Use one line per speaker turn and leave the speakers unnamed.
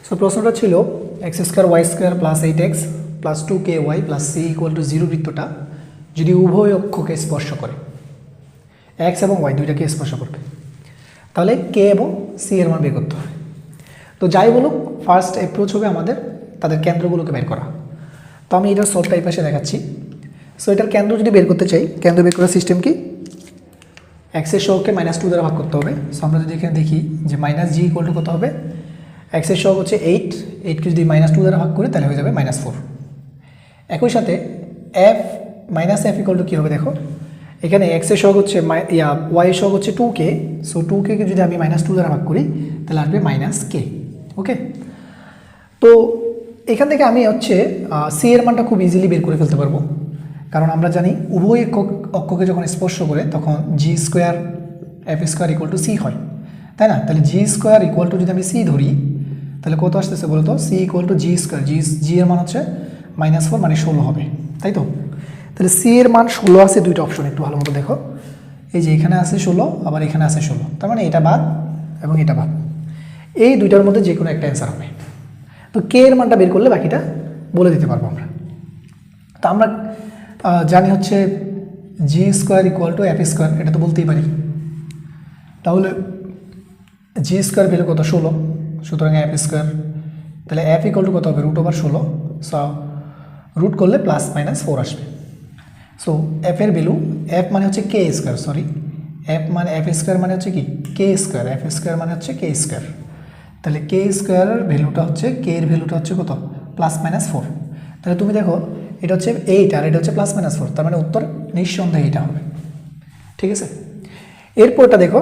So প্রশ্নটা ছিল x square y square plus 8x plus 2ky plus c equal to 0 বৃত্তটা যদি উভয় অক্ষকে স্পর্শ করে, এক্স এবং ওয়াই দুইটাকে স্পর্শ করবে, তাহলে কে এবং সি এর মান বের করতে হবে। তো যাই বলুক, ফার্স্ট অ্যাপ্রোচ হবে আমাদের তাদের কেন্দ্রগুলোকে বের করা। তো আমি এটার সলভটা এই পাশে দেখাচ্ছি। সো এটার কেন্দ্র যদি বের করতে চাই, কেন্দ্র বের করার সিস্টেম কি, এক্সের সহগকে -2 দ্বারা ভাগ করতে হবে। সো আমরা যদি এখানে দেখি যে -g ইকুয়াল টু কত হবে, এক্সের সহগ হচ্ছে 8কে যদি -2 দ্বারা ভাগ করি তাহলে হয়ে যাবে -4। একই সাথে f -f ইকুয়াল টু কী হবে দেখো, এখানে এক্সের সহগ হচ্ছে ওয়াই এর সহগ হচ্ছে 2k। সো 2k কে যদি আমি -2 দ্বারা ভাগ করি তাহলে আসবে -k। ওকে, তো এখান থেকে আমি হচ্ছে সি এর মানটা খুব ইজিলি বের করে ফেলতে পারবো, কারণ আমরা জানি উভয় অক্ষকে যখন স্পর্শ করে তখন G square F square equal to C হয়, তাই না? তাহলে জি স্কোয়ার ইকুয়াল টু যদি আমি সি ধরি তাহলে কত আসতেছে বলো তো, C equal to G square, G এর মান হচ্ছে -4 মানে 16 হবে, তাই তো? তাহলে সি এর মান 16 আছে দুইটা অপশন, একটু ভালো মতো দেখো, এই যে এখানে আছে 16 আবার এখানে আছে 16, তার মানে এটা বাদ এবং এটা বাদ, এই দুইটার মধ্যে যে কোনো একটা অ্যান্সার হবে। তো কে এর মানটা বের করলে বাকিটা বলে দিতে পারবো আমরা। তো আমরা জানি হচ্ছে G square equal to F square, এটা তো বলতেই পারি। তাহলে জি স্কোয়ার ভ্যালু কত, 16, সুতরাং এফ স্কোয়ার, তাহলে এফ ইকুয়াল টু কত হবে, √16। সো রুট করলে +-4 আসবে। সো এফ এর ভ্যালু, এফ মানে হচ্ছে কে স্কোয়ার, সরি এফ মানে এফ স্কোয়ার মানে হচ্ছে কি কে স্কোয়ার, এফ স্কোয়ার মানে হচ্ছে কে স্কোয়ার, তাহলে কে স্কোয়ারের ভ্যালুটা হচ্ছে, কে এর ভ্যালুটা হচ্ছে কত, +-4। তাহলে তুমি দেখো এটা হচ্ছে 8 আর এটা হচ্ছে +-4, তার মানে উত্তর নিঃসন্দেহে এটা হবে। ঠিক আছে, এরপরটা দেখো